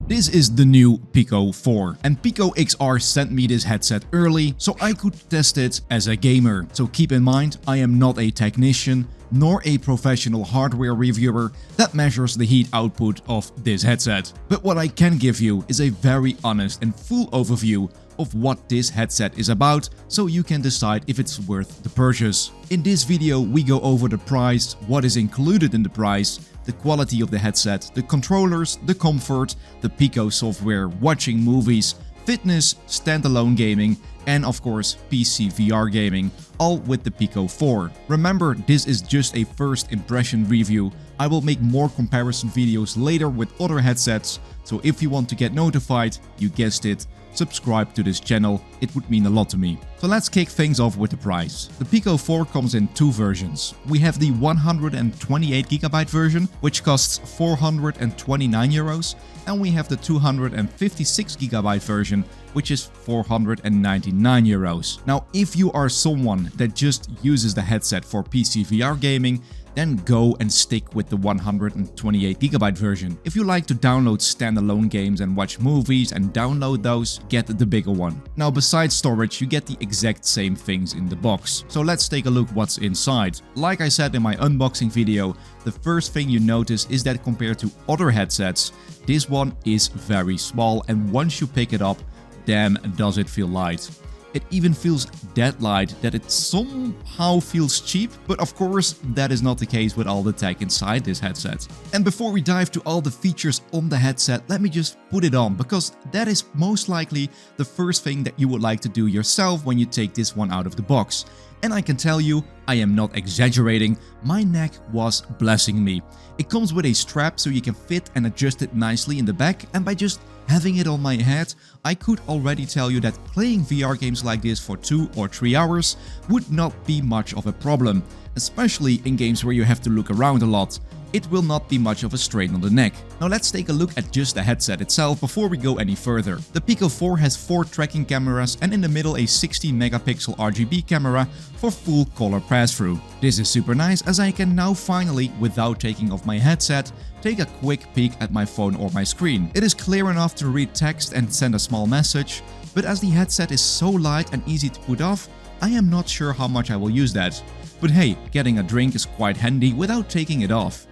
This is the new Pico 4, and Pico XR sent me this headset early so I could test it as a gamer. So keep in mind, I am not a technician nor a professional hardware reviewer that measures the heat output of this headset. But what I can give you is a very honest and full overview of what this headset is about, so you can decide if it's worth the purchase. In this video we go over the price, what is included in the price, the quality of the headset, the controllers, the comfort, the Pico software, watching movies, fitness, standalone gaming, and of course PCVR gaming, all with the Pico 4. Remember, this is just a first impression review. I will make more comparison videos later with other headsets, so if you want to get notified, you guessed it, subscribe to this channel, it would mean a lot to me. So let's kick things off with the price. The Pico 4 comes in two versions. We have the 128GB version, which costs 429 euros, and we have the 256GB version, which is 499 euros. Now, if you are someone that just uses the headset for PCVR gaming, then go and stick with the 128GB version. If you like to download standalone games and watch movies and download those, get the bigger one. Now, besides storage, you get the exact same things in the box. So let's take a look what's inside. Like I said in my unboxing video, the first thing you notice is that compared to other headsets, this one is very small, and once you pick it up, damn does it feel light. It even feels that light that it somehow feels cheap, but of course that is not the case with all the tech inside this headset. And before we dive to all the features on the headset, let me just put it on, because that is most likely the first thing that you would like to do yourself when you take this one out of the box. And I can tell you, I am not exaggerating, my neck was blessing me. It comes with a strap so you can fit and adjust it nicely in the back, and by just having it on my head, I could already tell you that playing VR games like this for 2 or 3 hours would not be much of a problem, especially in games where you have to look around a lot. It will not be much of a strain on the neck. Now let's take a look at just the headset itself before we go any further. The Pico 4 has 4 tracking cameras and in the middle a 16-megapixel RGB camera for full color pass-through. This is super nice, as I can now finally, without taking off my headset, take a quick peek at my phone or my screen. It is clear enough to read text and send a small message, but as the headset is so light and easy to put off, I am not sure how much I will use that. But hey, getting a drink is quite handy without taking it off.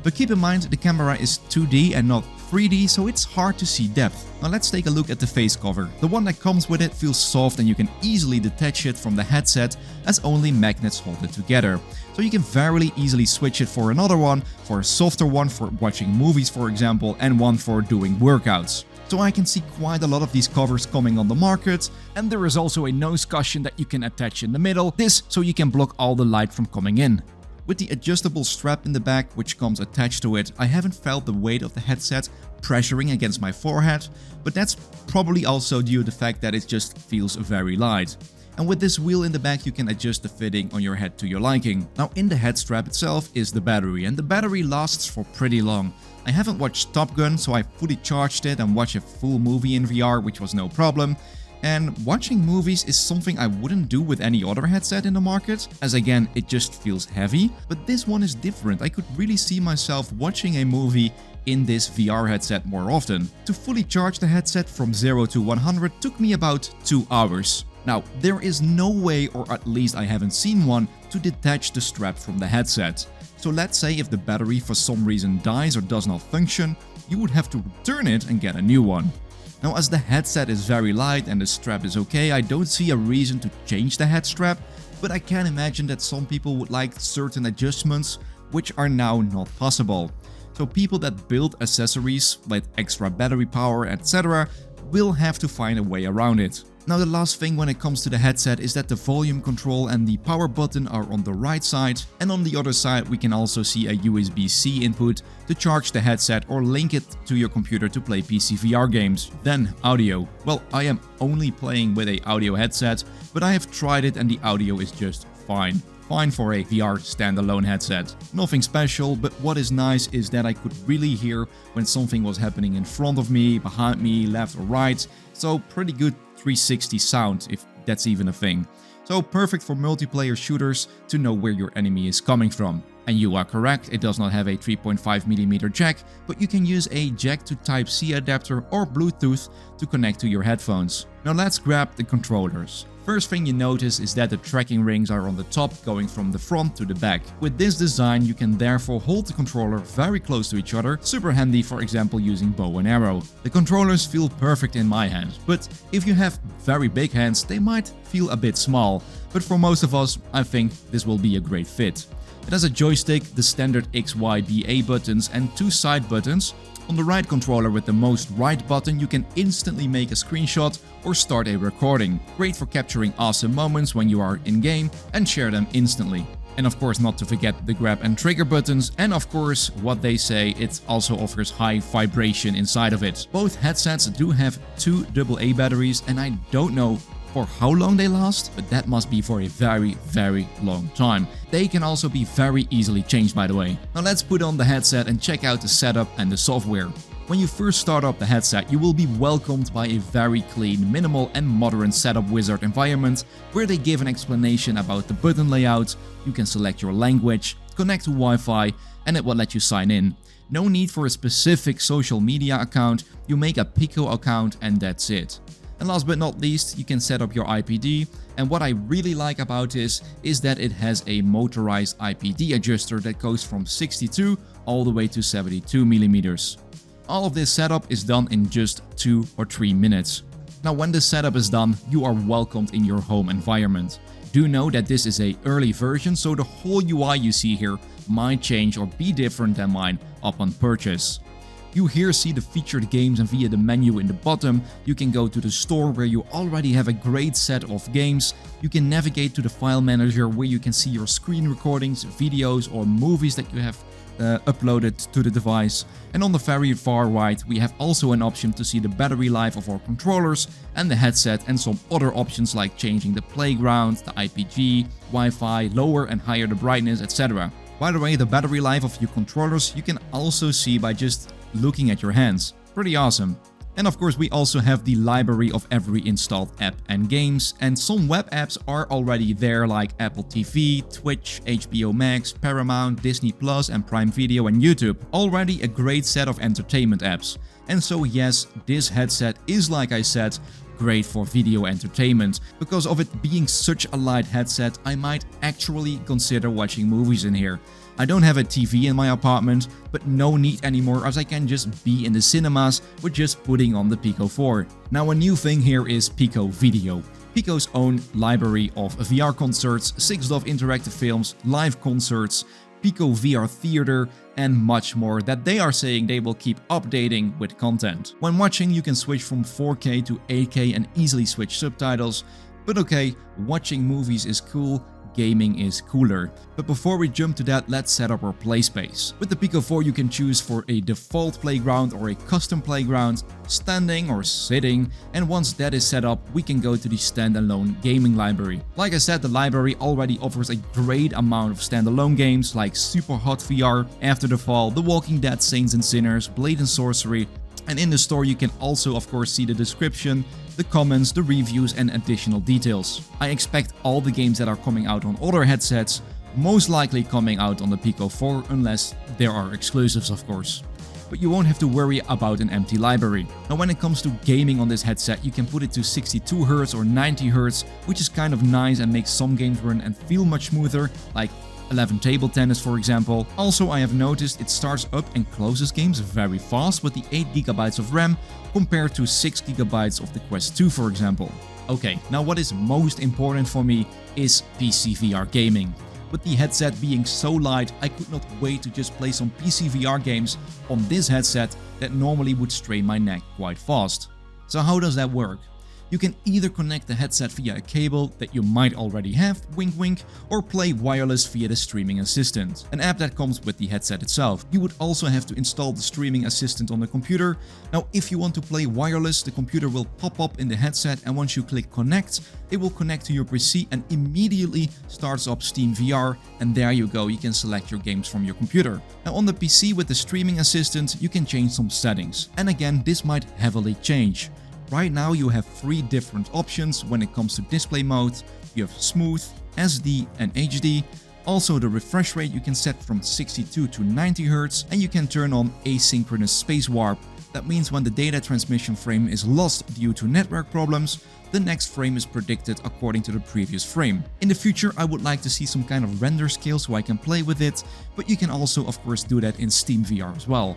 But keep in mind, the camera is 2D and not 3D, so it's hard to see depth. Now let's take a look at the face cover. The one that comes with it feels soft and you can easily detach it from the headset, as only magnets hold it together. So you can very easily switch it for another one, for a softer one for watching movies for example, and one for doing workouts. So I can see quite a lot of these covers coming on the market, and there is also a nose cushion that you can attach in the middle, this so you can block all the light from coming in. With the adjustable strap in the back which comes attached to it, I haven't felt the weight of the headset pressuring against my forehead, but that's probably also due to the fact that it just feels very light. And with this wheel in the back you can adjust the fitting on your head to your liking. Now in the head strap itself is the battery, and the battery lasts for pretty long. I haven't watched Top Gun, so I fully charged it and watched a full movie in VR, which was no problem. And watching movies is something I wouldn't do with any other headset in the market, as again it just feels heavy, but this one is different. I could really see myself watching a movie in this VR headset more often. To fully charge the headset from 0 to 100 took me about 2 hours. Now, there is no way, or at least I haven't seen one, to detach the strap from the headset. So let's say if the battery for some reason dies or does not function, you would have to return it and get a new one. Now, as the headset is very light and the strap is okay, I don't see a reason to change the head strap, but I can imagine that some people would like certain adjustments which are now not possible. So people that build accessories like extra battery power, etc. will have to find a way around it. Now the last thing when it comes to the headset is that the volume control and the power button are on the right side, and on the other side we can also see a USB-C input to charge the headset or link it to your computer to play PCVR games. Then audio. Well, I am only playing with an audio headset, but I have tried it and the audio is just fine. Fine for a VR standalone headset. Nothing special, but what is nice is that I could really hear when something was happening in front of me, behind me, left or right, so pretty good 360 sound, if that's even a thing. So perfect for multiplayer shooters to know where your enemy is coming from. And you are correct, it does not have a 3.5mm jack, but you can use a jack to Type-C adapter or Bluetooth to connect to your headphones. Now let's grab the controllers. First thing you notice is that the tracking rings are on the top, going from the front to the back. With this design you can therefore hold the controller very close to each other, super handy for example using bow and arrow. The controllers feel perfect in my hands, but if you have very big hands they might feel a bit small, but for most of us I think this will be a great fit. It has a joystick, the standard X, Y, B, A buttons and 2 side buttons. On the right controller with the most right button you can instantly make a screenshot or start a recording. Great for capturing awesome moments when you are in game and share them instantly. And of course not to forget the grab and trigger buttons, and of course what they say, it also offers high vibration inside of it. Both headsets do have 2 AA batteries and I don't know for how long they last, but that must be for a very long time. They can also be very easily changed by the way. Now let's put on the headset and check out the setup and the software. When you first start up the headset, you will be welcomed by a very clean, minimal and modern setup wizard environment where they give an explanation about the button layout, you can select your language, connect to Wi-Fi and it will let you sign in. No need for a specific social media account, you make a Pico account and that's it. And last but not least, you can set up your IPD, and what I really like about this is that it has a motorized IPD adjuster that goes from 62 all the way to 72mm. All of this setup is done in just 2 or 3 minutes. Now when the setup is done, you are welcomed in your home environment. Do know that this is an early version, so the whole UI you see here might change or be different than mine upon purchase. You here see the featured games, and via the menu in the bottom you can go to the store where you already have a great set of games. You can navigate to the file manager where you can see your screen recordings, videos or movies that you have uploaded to the device. And on the very far right we have also an option to see the battery life of our controllers and the headset, and some other options like changing the playground, the IPG, Wi-Fi, lower and higher the brightness, etc. By the way, the battery life of your controllers you can also see by just looking at your hands. Pretty awesome. And of course we also have the library of every installed app and games, and some web apps are already there like Apple TV, Twitch, HBO Max, Paramount, Disney Plus and Prime Video and YouTube. Already a great set of entertainment apps. And so yes, this headset is, like I said, great for video entertainment. Because of it being such a light headset, I might actually consider watching movies in here. I don't have a TV in my apartment, but no need anymore as I can just be in the cinemas with just putting on the Pico 4. Now a new thing here is Pico Video. Pico's own library of VR concerts, 6 Dove interactive films, live concerts, Pico VR Theater and much more that they are saying they will keep updating with content. When watching you can switch from 4K to 8K and easily switch subtitles, but okay, watching movies is cool, gaming is cooler. But before we jump to that, let's set up our play space. With the Pico 4 you can choose for a default playground or a custom playground, standing or sitting, and once that is set up we can go to the standalone gaming library. Like I said, the library already offers a great amount of standalone games like Super Hot VR, After the Fall, The Walking Dead, Saints and Sinners, Blade and Sorcery, and in the store you can also of course see the description, the comments, the reviews and additional details. I expect all the games that are coming out on other headsets most likely coming out on the Pico 4 unless there are exclusives of course. But you won't have to worry about an empty library. Now when it comes to gaming on this headset you can put it to 62Hz or 90Hz, which is kind of nice and makes some games run and feel much smoother, like 11 table tennis for example. Also I have noticed it starts up and closes games very fast with the 8GB of RAM compared to 6GB of the Quest 2 for example. Okay, now what is most important for me is PCVR gaming. With the headset being so light, I could not wait to just play some PCVR games on this headset that normally would strain my neck quite fast. So how does that work? You can either connect the headset via a cable that you might already have, wink wink, or play wireless via the streaming assistant, an app that comes with the headset itself. You would also have to install the streaming assistant on the computer. Now if you want to play wireless, the computer will pop up in the headset, and once you click connect, it will connect to your PC and immediately starts up Steamvr, and there you go, you can select your games from your computer. Now on the PC with the streaming assistant you can change some settings, and again this might heavily change. Right now you have 3 different options when it comes to display mode, You have smooth, SD and HD. Also the refresh rate you can set from 62 to 90 Hz, and you can turn on asynchronous space warp. That means when the data transmission frame is lost due to network problems, the next frame is predicted according to the previous frame. In the future I would like to see some kind of render scale so I can play with it, but you can also of course do that in Steamvr as well.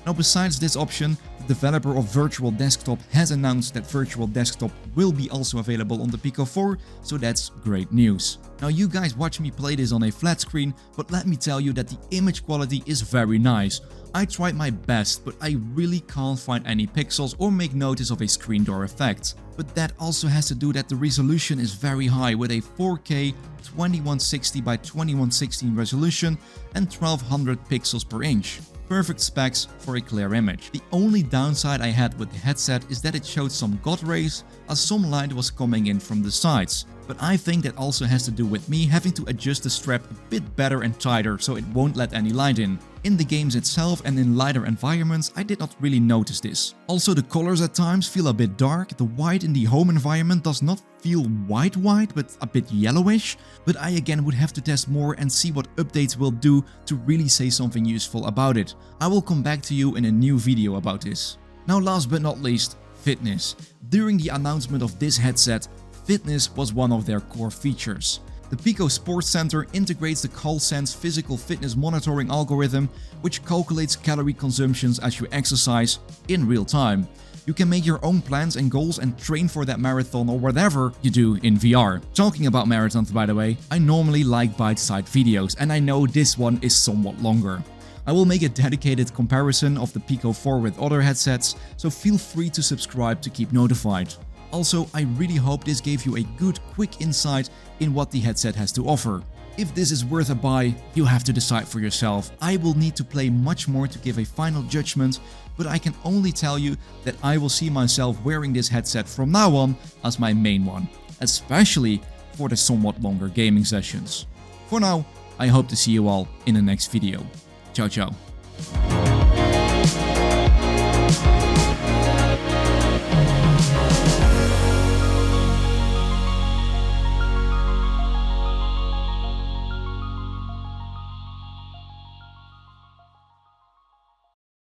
Now besides this option, the developer of Virtual Desktop has announced that Virtual Desktop will be also available on the Pico 4, so that's great news. Now you guys watch me play this on a flat screen, but let me tell you that the image quality is very nice. I tried my best, but I really can't find any pixels or make notice of a screen door effect. But that also has to do that the resolution is very high with a 4K 2160 by 2116 resolution and 1200 pixels per inch. Perfect specs for a clear image. The only downside I had with the headset is that it showed some God rays as some light was coming in from the sides. But I think that also has to do with me having to adjust the strap a bit better and tighter so it won't let any light in. In the games itself and in lighter environments I did not really notice this. Also the colors at times feel a bit dark. The white in the home environment does not feel white but a bit yellowish. But I again would have to test more and see what updates will do to really say something useful about it. I will come back to you in a new video about this. Now last but not least, fitness. During the announcement of this headset, fitness was one of their core features. The Pico Sports Center integrates the CalSense physical fitness monitoring algorithm, which calculates calorie consumptions as you exercise in real time. You can make your own plans and goals and train for that marathon or whatever you do in VR. Talking about marathons, by the way, I normally like bite-sized videos, and I know this one is somewhat longer. I will make a dedicated comparison of the Pico 4 with other headsets, so feel free to subscribe to keep notified. Also, I really hope this gave you a good, quick insight in what the headset has to offer. If this is worth a buy, you have to decide for yourself. I will need to play much more to give a final judgment, but I can only tell you that I will see myself wearing this headset from now on as my main one, especially for the somewhat longer gaming sessions. For now, I hope to see you all in the next video. Ciao ciao.